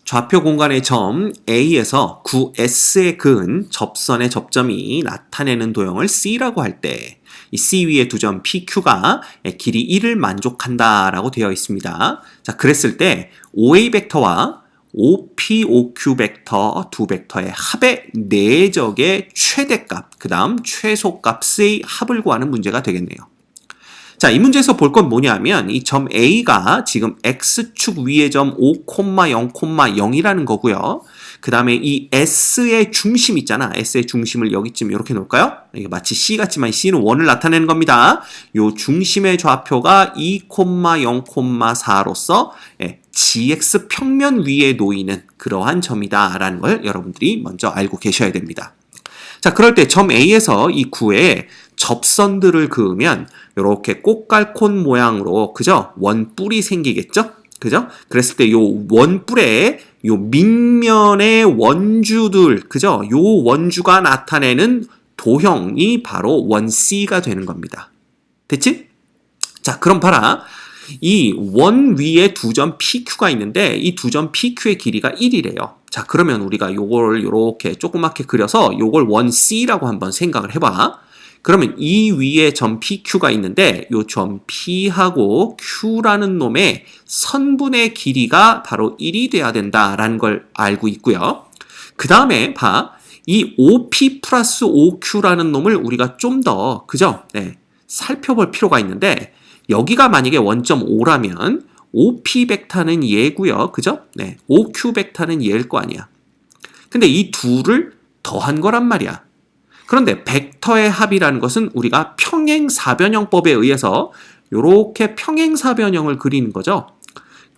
좌표 공간의 점 A에서 구 S에 그은 접선의 접점이 나타내는 도형을 C라고 할 때 이 C 위의 두 점 PQ가 길이 1을 만족한다라고 되어 있습니다. 자, 그랬을 때 OA 벡터와 OP, OQ 벡터 두 벡터의 합의 내적의 최대값, 그 다음 최소값의 합을 구하는 문제가 되겠네요. 자, 이 문제에서 볼 건 뭐냐면 이 점 A가 지금 X축 위의 점 5,0,0이라는 거고요. 그 다음에 이 S의 중심 있잖아. S의 중심을 여기쯤 이렇게 놓을까요? 이게 마치 C 같지만 C는 원을 나타내는 겁니다. 요 중심의 좌표가 2,0,4로서 GX 평면 위에 놓이는 그러한 점이다라는 걸 여러분들이 먼저 알고 계셔야 됩니다. 자, 그럴 때 점 A에서 이 구에 접선들을 그으면 이렇게 꽃갈콘 모양으로, 그죠? 원뿔이 생기겠죠? 그죠? 그랬을 때 요 원뿔에 요 밑면의 원주들, 그죠? 요 원주가 나타내는 도형이 바로 원 C가 되는 겁니다. 됐지? 자, 그럼 봐라. 이 원 위에 두 점 PQ가 있는데 이 두 점 PQ의 길이가 1이래요. 자, 그러면 우리가 요걸 요렇게 조그맣게 그려서 요걸 원 C라고 한번 생각을 해봐. 그러면 이 위에 점 PQ가 있는데 요 점 P하고 Q라는 놈의 선분의 길이가 바로 1이 돼야 된다라는 걸 알고 있고요. 그 다음에 봐. 이 OP 플러스 OQ라는 놈을 우리가 좀 더, 그죠? 네, 살펴볼 필요가 있는데 여기가 만약에 원점 5라면 OP 벡터는 얘고요. 그죠? 네, OQ 벡터는 얘일 거 아니야. 근데 이 둘을 더한 거란 말이야. 그런데 벡터의 합이라는 것은 우리가 평행사변형법에 의해서 이렇게 평행사변형을 그리는 거죠.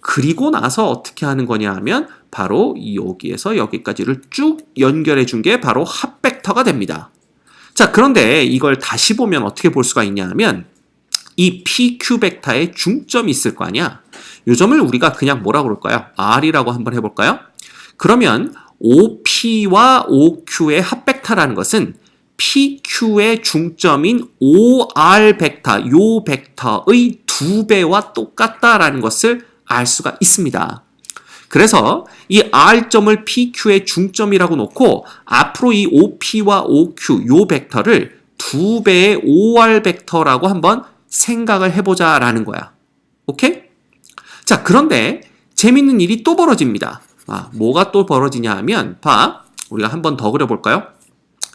그리고 나서 어떻게 하는 거냐 하면 바로 여기에서 여기까지를 쭉 연결해 준 게 바로 합 벡터가 됩니다. 자, 그런데 이걸 다시 보면 어떻게 볼 수가 있냐 하면 이 PQ 벡터의 중점이 있을 거 아니야. 이 점을 우리가 그냥 뭐라고 그럴까요? R이라고 한번 해볼까요? 그러면 OP와 OQ의 합 벡터라는 것은 PQ의 중점인 OR 벡터, 요 벡터의 2배와 똑같다라는 것을 알 수가 있습니다. 그래서 이 R점을 PQ의 중점이라고 놓고 앞으로 이 OP와 OQ, 요 벡터를 2배의 OR 벡터라고 한번 생각을 해보자라는 거야. 오케이? 자, 그런데 재밌는 일이 또 벌어집니다. 뭐가 또 벌어지냐 하면 봐, 우리가 한번 더 그려볼까요?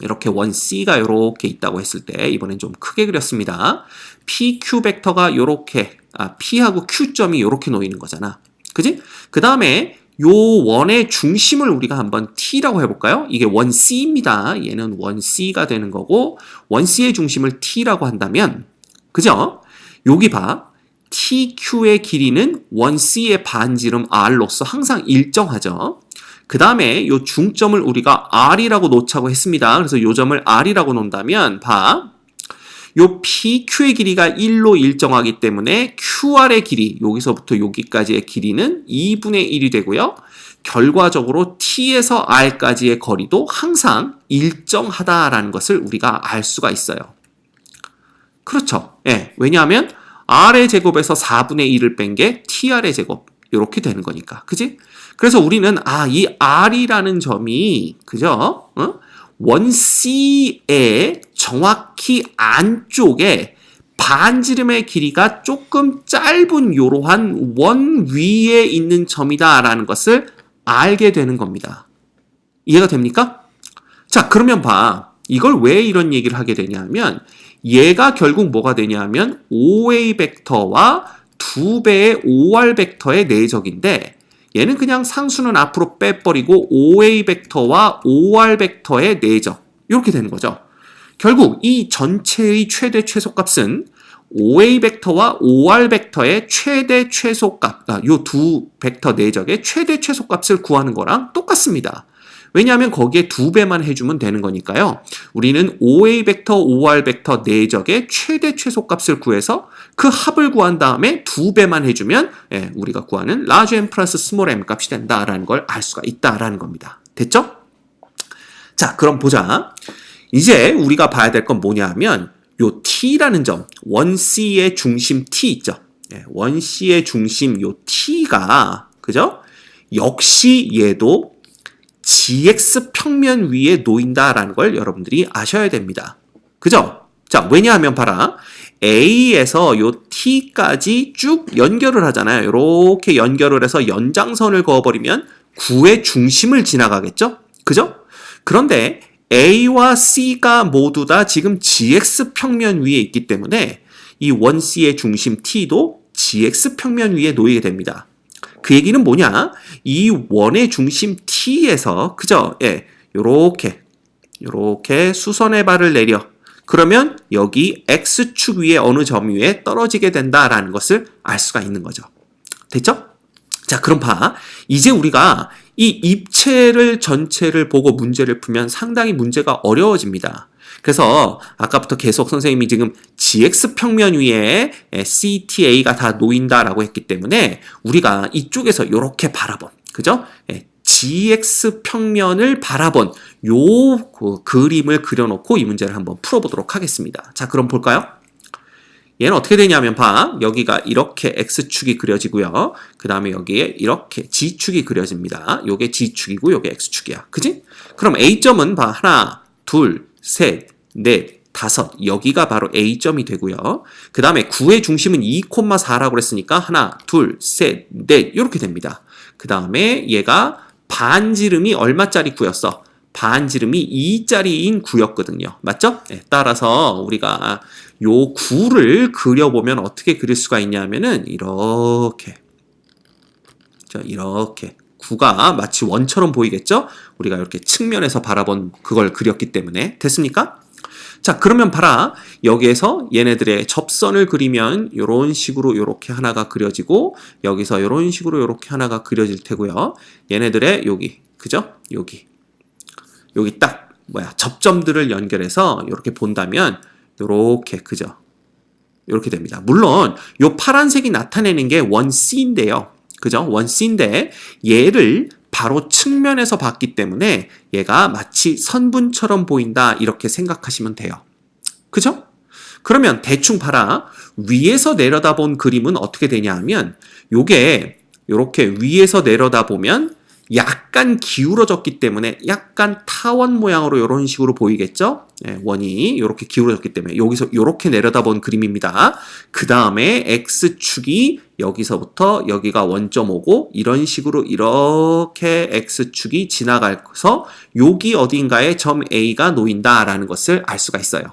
이렇게 원 C가 이렇게 있다고 했을 때 이번엔 좀 크게 그렸습니다. PQ 벡터가 이렇게 P하고 Q점이 이렇게 놓이는 거잖아. 그지? 그 다음에 요 원의 중심을 우리가 한번 T라고 해볼까요? 이게 원 C입니다. 얘는 원 C가 되는 거고 원 C의 중심을 T라고 한다면, 그죠? 여기 봐. TQ의 길이는 원 C의 반지름 R로서 항상 일정하죠. 그 다음에 이 중점을 우리가 R이라고 놓자고 했습니다. 그래서 이 점을 R이라고 놓는다면 봐. 이 PQ의 길이가 1로 일정하기 때문에 QR의 길이, 여기서부터 여기까지의 길이는 2분의 1이 되고요. 결과적으로 T에서 R까지의 거리도 항상 일정하다라는 것을 우리가 알 수가 있어요. 그렇죠. 예, 왜냐하면 R의 제곱에서 4분의 1을 뺀 게 TR의 제곱, 이렇게 되는 거니까. 그지? 그래서 우리는 이 R이라는 점이, 그죠? 원 C의 정확히 안쪽에 반지름의 길이가 조금 짧은 이러한 원 위에 있는 점이다라는 것을 알게 되는 겁니다. 이해가 됩니까? 자, 그러면 봐. 이걸 왜 이런 얘기를 하게 되냐면 얘가 결국 뭐가 되냐면 OA 벡터와 2배의 OR 벡터의 내적인데 얘는 그냥 상수는 앞으로 빼버리고 OA 벡터와 OR 벡터의 내적, 이렇게 되는 거죠. 결국 이 전체의 최대 최소값은 OA 벡터와 OR 벡터의 최대 최소값, 요 두 벡터 내적의 최대 최소값을 구하는 거랑 똑같습니다. 왜냐하면 거기에 2배만 해주면 되는 거니까요. 우리는 OA 벡터, OR 벡터 내적의 최대 최소값을 구해서 그 합을 구한 다음에 2배만 해주면 우리가 구하는 large m 플러스 small m 값이 된다라는 걸 알 수가 있다라는 겁니다. 됐죠? 자, 그럼 보자. 이제 우리가 봐야 될 건 뭐냐 하면 요 T라는 점, 원 C의 중심 T 있죠? 원 C의 중심 요 T가, 그죠? 역시 얘도 GX 평면 위에 놓인다라는 걸 여러분들이 아셔야 됩니다. 그죠? 자, 왜냐하면 봐라. A에서 요 T까지 쭉 연결을 하잖아요. 이렇게 연결을 해서 연장선을 그어버리면 9의 중심을 지나가겠죠? 그죠? 그런데 A와 C가 모두 다 지금 GX 평면 위에 있기 때문에 이 원 C의 중심 T도 GX 평면 위에 놓이게 됩니다. 그 얘기는 뭐냐? 이 원의 중심 T에서 그죠? 예, 요렇게 수선의 발을 내려 그러면 여기 X축 위에 어느 점 위에 떨어지게 된다라는 것을 알 수가 있는 거죠. 됐죠? 자, 그럼 봐. 이제 우리가 이 입체를 전체를 보고 문제를 풀면 상당히 문제가 어려워집니다. 그래서 아까부터 계속 선생님이 지금 GX 평면 위에 CTA가 다 놓인다라고 했기 때문에 우리가 이쪽에서 이렇게 바라본, 그죠? GX 평면을 바라본 요 그림을 그려놓고 이 문제를 한번 풀어보도록 하겠습니다. 자, 그럼 볼까요? 얘는 어떻게 되냐면 봐. 여기가 이렇게 X축이 그려지고요. 그 다음에 여기에 이렇게 G축이 그려집니다. 요게 G축이고 요게 X축이야. 그지? 그럼 A점은 봐. 하나, 둘, 셋, 넷, 다섯. 여기가 바로 A점이 되고요. 그 다음에 9의 중심은 2,4라고 그랬으니까 하나, 둘, 셋, 넷 이렇게 됩니다. 그 다음에 얘가 반지름이 얼마짜리 9였어? 반지름이 2짜리인 9였거든요. 맞죠? 네, 따라서 우리가 요 9를 그려보면 어떻게 그릴 수가 있냐면은 이렇게 9가 마치 원처럼 보이겠죠? 우리가 이렇게 측면에서 바라본 그걸 그렸기 때문에. 됐습니까? 자, 그러면 봐라. 여기에서 얘네들의 접선을 그리면 이런 식으로 이렇게 하나가 그려지고 여기서 이런 식으로 이렇게 하나가 그려질 테고요. 얘네들의 여기, 그죠? 여기 딱 접점들을 연결해서 이렇게 본다면 이렇게, 그죠? 이렇게 됩니다. 물론 요 파란색이 나타내는 게 원 C인데요. 그죠? 원 C인데 얘를 바로 측면에서 봤기 때문에 얘가 마치 선분처럼 보인다 이렇게 생각하시면 돼요. 그죠? 그러면 대충 봐라. 위에서 내려다본 그림은 어떻게 되냐 하면 요게 이렇게 위에서 내려다보면 약간 기울어졌기 때문에 약간 타원 모양으로 이런 식으로 보이겠죠? 네, 원이 이렇게 기울어졌기 때문에 여기서 이렇게 내려다본 그림입니다. 그 다음에 X축이 여기서부터 여기가 원점 오고 이런 식으로 이렇게 X축이 지나가서 여기 어딘가에 점 A가 놓인다라는 것을 알 수가 있어요.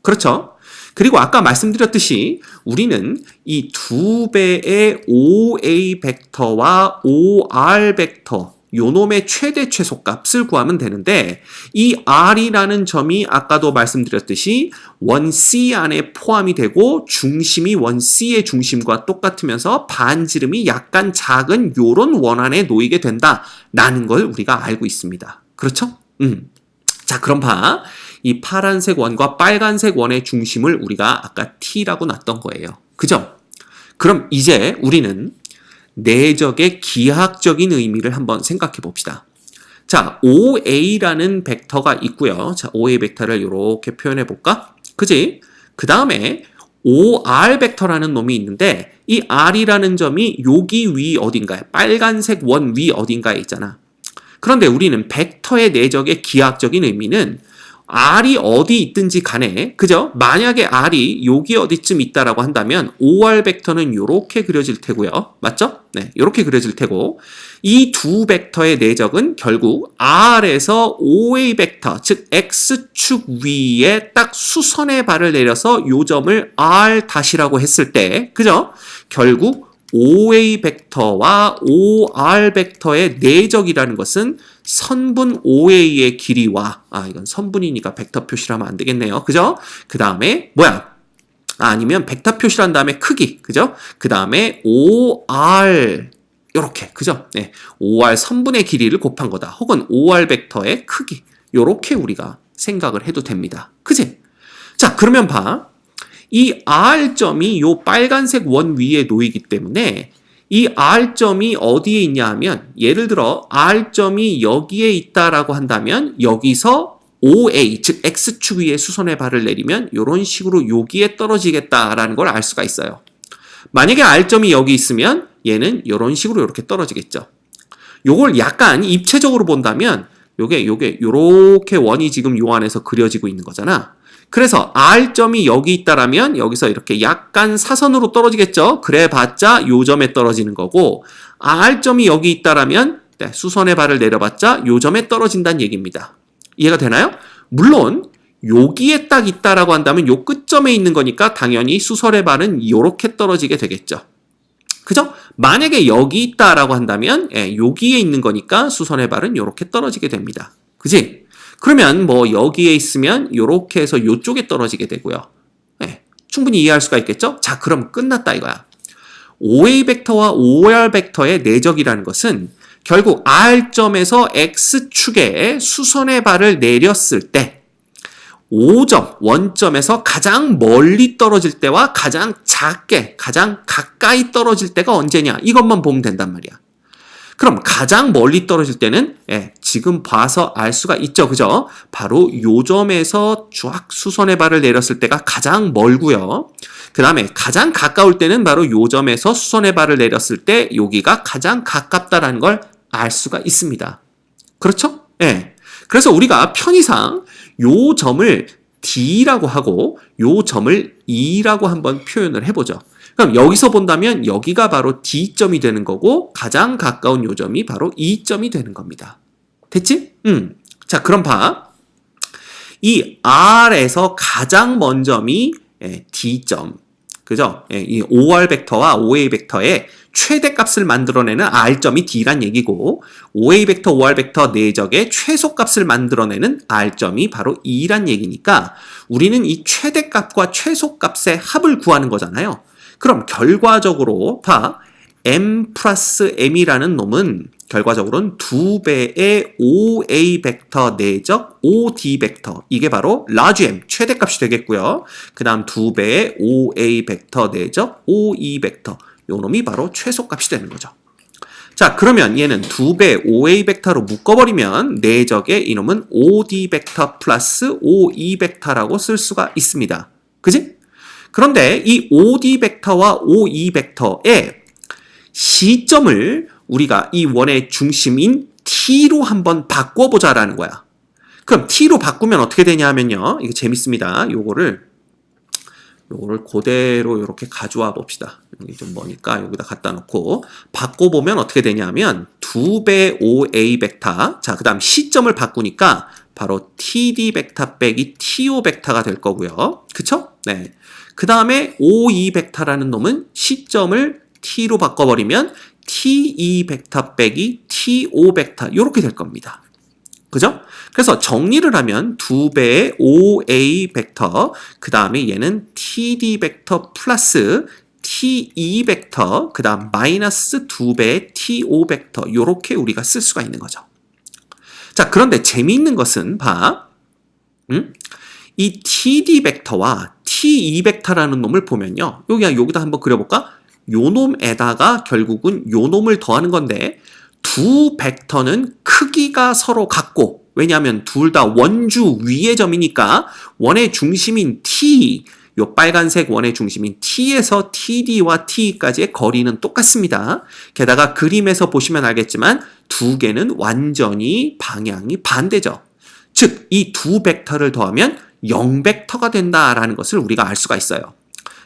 그렇죠? 그리고 아까 말씀드렸듯이 우리는 이 두 배의 OA 벡터와 OR 벡터 요놈의 최대 최소값을 구하면 되는데 이 R이라는 점이 아까도 말씀드렸듯이 원 C 안에 포함이 되고 중심이 원 C의 중심과 똑같으면서 반지름이 약간 작은 요런 원 안에 놓이게 된다라는 걸 우리가 알고 있습니다. 그렇죠? 자, 그럼 봐. 이 파란색 원과 빨간색 원의 중심을 우리가 아까 T라고 놨던 거예요. 그죠? 그럼 이제 우리는 내적의 기하학적인 의미를 한번 생각해 봅시다. 자, OA라는 벡터가 있고요. 자, OA 벡터를 이렇게 표현해 볼까? 그지? 그 다음에 OR 벡터라는 놈이 있는데 이 R이라는 점이 여기 위 어딘가에 빨간색 원 위 어딘가에 있잖아. 그런데 우리는 벡터의 내적의 기하학적인 의미는 R이 어디 있든지 간에, 그죠? 만약에 R이 여기 어디쯤 있다라고 한다면 OR 벡터는 이렇게 그려질 테고요. 맞죠? 네, 이렇게 그려질 테고 이 두 벡터의 내적은 결국 R에서 OA 벡터, 즉 X축 위에 딱 수선의 발을 내려서 요 점을 R' 했을 때, 그죠? 결국 OA 벡터와 OR 벡터의 내적이라는 것은 선분 OA의 길이와 이건 선분이니까 벡터 표시를 하면 안 되겠네요. 그죠? 그 다음에 아니면 벡터 표시를 한 다음에 크기. 그죠? 그 다음에 OR 요렇게. 그죠? 네. OR 선분의 길이를 곱한 거다. 혹은 OR 벡터의 크기. 요렇게 우리가 생각을 해도 됩니다. 그지? 자, 그러면 봐. 이 R점이 요 빨간색 원 위에 놓이기 때문에 이 R점이 어디에 있냐 하면 예를 들어 R점이 여기에 있다라고 한다면 여기서 OA, 즉 X축 위에 수선의 발을 내리면 이런 식으로 여기에 떨어지겠다라는 걸 알 수가 있어요. 만약에 R점이 여기 있으면 얘는 이런 식으로 이렇게 떨어지겠죠. 요걸 약간 입체적으로 본다면 요게 요렇게 원이 지금 요 안에서 그려지고 있는 거잖아. 그래서 R점이 여기 있다라면 여기서 이렇게 약간 사선으로 떨어지겠죠. 그래봤자 요 점에 떨어지는 거고 R점이 여기 있다라면 수선의 발을 내려봤자 요 점에 떨어진다는 얘기입니다. 이해가 되나요? 물론 여기에 딱 있다라고 한다면 요 끝점에 있는 거니까 당연히 수선의 발은 요렇게 떨어지게 되겠죠. 그죠? 만약에 여기 있다라고 한다면 여기에 있는 거니까 수선의 발은 요렇게 떨어지게 됩니다. 그지? 그러면 뭐 여기에 있으면 요렇게 해서 요쪽에 떨어지게 되고요. 충분히 이해할 수가 있겠죠? 자, 그럼 끝났다 이거야. OA 벡터와 OR 벡터의 내적이라는 것은 결국 R점에서 X축에 수선의 발을 내렸을 때 O점, 원점에서 가장 멀리 떨어질 때와 가장 작게, 가장 가까이 떨어질 때가 언제냐 이것만 보면 된단 말이야. 그럼 가장 멀리 떨어질 때는 지금 봐서 알 수가 있죠. 그죠? 바로 요 점에서 쫙 수선의 발을 내렸을 때가 가장 멀고요. 그 다음에 가장 가까울 때는 바로 요 점에서 수선의 발을 내렸을 때 여기가 가장 가깝다라는 걸 알 수가 있습니다. 그렇죠? 그래서 우리가 편의상 요 점을 D라고 하고 요 점을 E라고 한번 표현을 해보죠. 그럼 여기서 본다면 여기가 바로 D점이 되는 거고 가장 가까운 요 점이 바로 E점이 되는 겁니다. 됐지? 자, 그럼 봐. 이 R에서 가장 먼 점이 D점. 그죠? 이 OR 벡터와 OA 벡터의 최대값을 만들어내는 R점이 D란 얘기고 OA 벡터, OR 벡터 내적의 최소값을 만들어내는 R점이 바로 E란 얘기니까 우리는 이 최대값과 최소값의 합을 구하는 거잖아요. 그럼 결과적으로 봐. M 플러스 M이라는 놈은 결과적으로는 2배의 OA 벡터 내적 OD 벡터 이게 바로 large M 최대값이 되겠고요. 그 다음 2배의 OA 벡터 내적 OE 벡터 요 놈이 바로 최소값이 되는 거죠. 자, 그러면 얘는 2배 OA 벡터로 묶어버리면 내적의 이놈은 OD 벡터 플러스 OE 벡터라고 쓸 수가 있습니다. 그지? 그런데 이 OD 벡터와 OE 벡터의 시점을 우리가 이 원의 중심인 T로 한번 바꿔보자라는 거야. 그럼 T로 바꾸면 어떻게 되냐 하면요. 이거 재밌습니다. 요거를 그대로 이렇게 가져와 봅시다. 여기 좀 머니까 여기다 갖다 놓고 바꿔보면 어떻게 되냐 하면 2배 OA 벡터 자, 그 다음 시점을 바꾸니까 바로 TD 벡터 빼기 TO 벡터가 될 거고요. 그쵸? 네. 그 다음에 OE 벡터라는 놈은 시점을 T로 바꿔버리면 TE 벡터 빼기 TO 벡터 이렇게 될 겁니다. 그죠? 그래서 정리를 하면 2배의 OA 벡터 그 다음에 얘는 TD 벡터 플러스 TE 벡터 그 다음 마이너스 2배의 TO 벡터 이렇게 우리가 쓸 수가 있는 거죠. 자, 그런데 재미있는 것은 봐. 이 TD 벡터와 TE 벡터라는 놈을 보면요. 여기다 한번 그려볼까? 요 놈에다가 결국은 요 놈을 더하는 건데 두 벡터는 크기가 서로 같고 왜냐하면 둘 다 원주 위의 점이니까 원의 중심인 T 요 빨간색 원의 중심인 T에서 TD와 T까지의 거리는 똑같습니다. 게다가 그림에서 보시면 알겠지만 두 개는 완전히 방향이 반대죠. 즉, 이 두 벡터를 더하면 0벡터가 된다라는 것을 우리가 알 수가 있어요.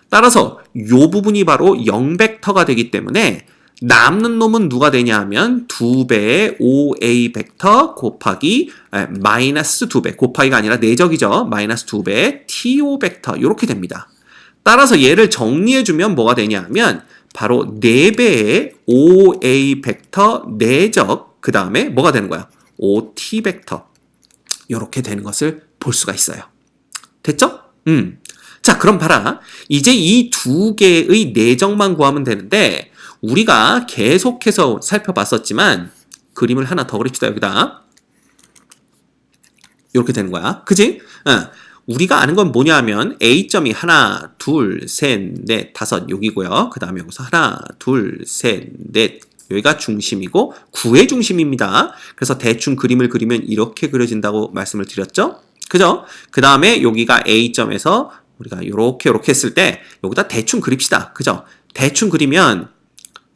따라서 요 부분이 바로 0벡터가 되기 때문에 남는 놈은 누가 되냐 하면 2배의 OA 벡터 곱하기 마이너스 2배 곱하기가 아니라 내적이죠. 마이너스 2배의 TO 벡터 이렇게 됩니다. 따라서 얘를 정리해주면 뭐가 되냐 하면 바로 4배의 OA 벡터 내적 그 다음에 뭐가 되는 거야? OT 벡터 이렇게 되는 것을 볼 수가 있어요. 됐죠? 자, 그럼 봐라. 이제 이 두 개의 내적만 구하면 되는데 우리가 계속해서 살펴봤었지만 그림을 하나 더 그립시다. 여기다. 이렇게 되는 거야. 그지? 우리가 아는 건 뭐냐 하면 A점이 하나, 둘, 셋, 넷, 다섯 여기고요. 그 다음에 여기서 하나, 둘, 셋, 넷 여기가 중심이고 9의 중심입니다. 그래서 대충 그림을 그리면 이렇게 그려진다고 말씀을 드렸죠. 그죠? 그 다음에 여기가 A점에서 우리가 요렇게 했을 때 여기다 대충 그립시다. 그죠? 대충 그리면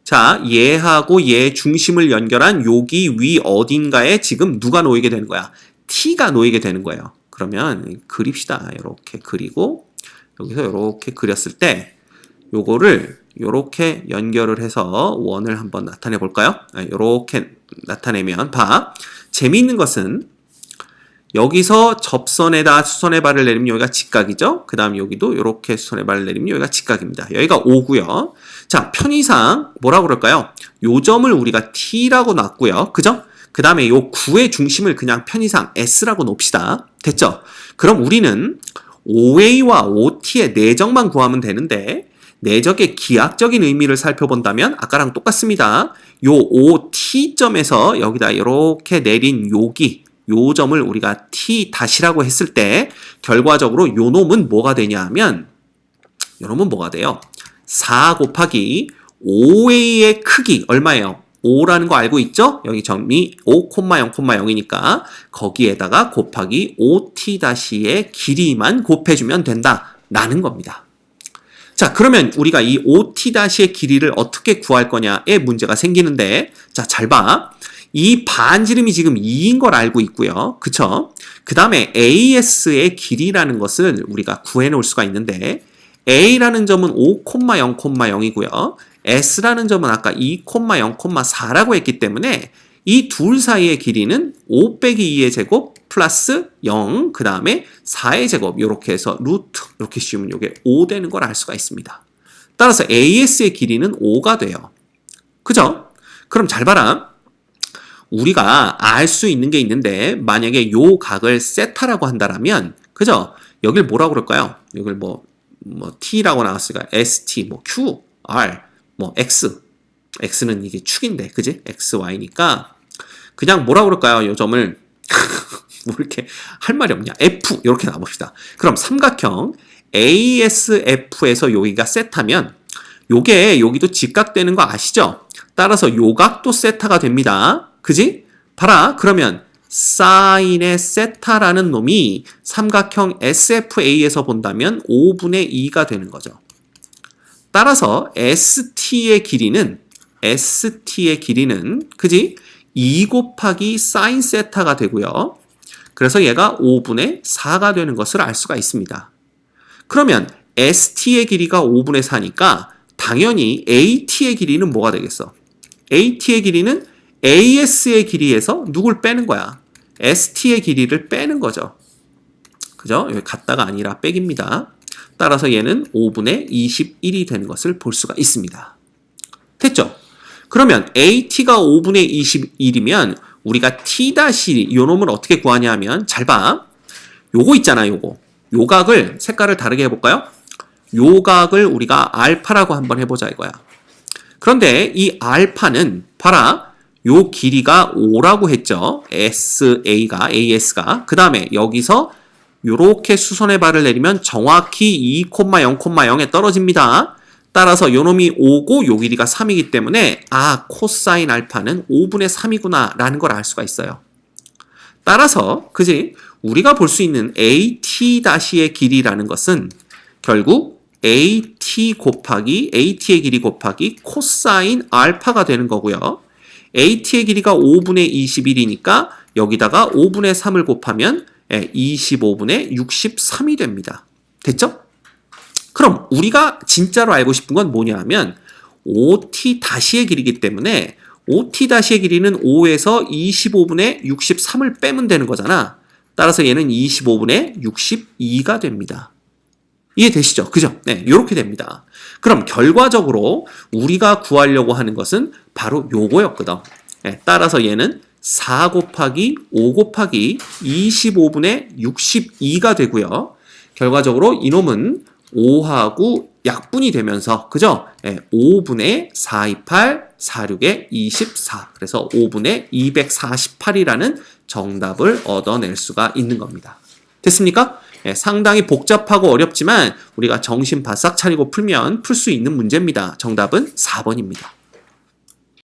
자, 얘하고 얘 중심을 연결한 여기 위 어딘가에 지금 누가 놓이게 되는 거야? t가 놓이게 되는 거예요. 그러면 그립시다. 이렇게 그리고 여기서 이렇게 그렸을 때 요거를 이렇게 연결을 해서 원을 한번 나타내 볼까요? 이렇게 나타내면 봐. 재미있는 것은 여기서 접선에다 수선의 발을 내리면 여기가 직각이죠. 그 다음 여기도 이렇게 수선의 발을 내리면 여기가 직각입니다. 여기가 O고요. 자, 편의상 뭐라고 그럴까요? 요 점을 우리가 T라고 놨고요. 그죠? 그 다음에 요 9의 중심을 그냥 편의상 S라고 놓읍시다. 됐죠? 그럼 우리는 OA와 OT의 내적만 구하면 되는데 내적의 기하학적인 의미를 살펴본다면 아까랑 똑같습니다. 요 OT점에서 여기다 이렇게 내린 여기 요 점을 우리가 T-라고 했을 때 결과적으로 요 놈은 뭐가 되냐 하면 요 놈은 뭐가 돼요? 4 곱하기 5A의 크기 얼마예요? 5라는 거 알고 있죠? 여기 점이 5,0,0이니까 거기에다가 곱하기 5t-의 길이만 곱해주면 된다라는 겁니다. 자, 그러면 우리가 이 5t-의 길이를 어떻게 구할 거냐에 문제가 생기는데 자, 잘 봐. 이 반지름이 지금 2인 걸 알고 있고요. 그쵸? 그 다음에 AS의 길이라는 것을 우리가 구해놓을 수가 있는데 A라는 점은 5,0,0이고요. S라는 점은 아까 2,0,4라고 했기 때문에 이 둘 사이의 길이는 5 빼기 2의 제곱 플러스 0, 그 다음에 4의 제곱 이렇게 해서 루트 이렇게 씌우면 이게 5 되는 걸 알 수가 있습니다. 따라서 AS의 길이는 5가 돼요. 그죠? 그럼 잘 봐라. 우리가 알 수 있는 게 있는데 만약에 요 각을 세타라고 한다라면 그죠? 여길 뭐라고 그럴까요? 여길 뭐 t라고 나왔으니까 st, 뭐 q, r, 뭐 x. x는 이게 축인데 그지? x, y니까 그냥 뭐라고 그럴까요? 요 점을 뭐 이렇게 할 말이 없냐? f 이렇게 놔봅시다. 그럼 삼각형 ASF에서 여기가 세타면 요게 여기도 직각되는 거 아시죠? 따라서 요 각도 세타가 됩니다. 그지? 봐라. 그러면 사인의 세타라는 놈이 삼각형 SFA에서 본다면 5분의 2가 되는 거죠. 따라서 ST의 길이는 그지? 2 곱하기 사인 세타가 되고요. 그래서 얘가 5분의 4가 되는 것을 알 수가 있습니다. 그러면 ST의 길이가 5분의 4니까 당연히 AT의 길이는 뭐가 되겠어? AT의 길이는 AS의 길이에서 누굴 빼는 거야? ST의 길이를 빼는 거죠. 그죠? 여기 같다가 아니라 빼기입니다. 따라서 얘는 5분의 21이 되는 것을 볼 수가 있습니다. 됐죠? 그러면 AT가 5분의 21이면 우리가 T- 요 놈을 어떻게 구하냐 하면 잘 봐. 요거 있잖아, 요거. 요 각을 색깔을 다르게 해볼까요? 요 각을 우리가 알파라고 한번 해보자 이거야. 그런데 이 알파는 봐라. 요 길이가 5라고 했죠. AS가. 그 다음에 여기서 요렇게 수선의 발을 내리면 정확히 2,0,0에 떨어집니다. 따라서 요 놈이 5고 요 길이가 3이기 때문에 코사인 알파는 5분의 3이구나 라는 걸 알 수가 있어요. 따라서 그지? 우리가 볼 수 있는 AT-의 길이라는 것은 결국 AT의 길이 곱하기 코사인 알파가 되는 거고요. AT의 길이가 5분의 21이니까 여기다가 5분의 3을 곱하면 25분의 63이 됩니다. 됐죠? 그럼 우리가 진짜로 알고 싶은 건 뭐냐 하면 OT-의 길이기 때문에 OT-의 길이는 5에서 25분의 63을 빼면 되는 거잖아. 따라서 얘는 25분의 62가 됩니다. 이해되시죠? 그죠? 네, 이렇게 됩니다. 그럼 결과적으로 우리가 구하려고 하는 것은 바로 요거였거든. 네, 따라서 얘는 4 곱하기 5 곱하기 25분의 62가 되고요. 결과적으로 이놈은 5하고 약분이 되면서 그죠? 네, 5분의 428, 46의 24. 그래서 5분의 248이라는 정답을 얻어낼 수가 있는 겁니다. 됐습니까? 네, 상당히 복잡하고 어렵지만 우리가 정신 바싹 차리고 풀면 풀 수 있는 문제입니다. 정답은 4번입니다.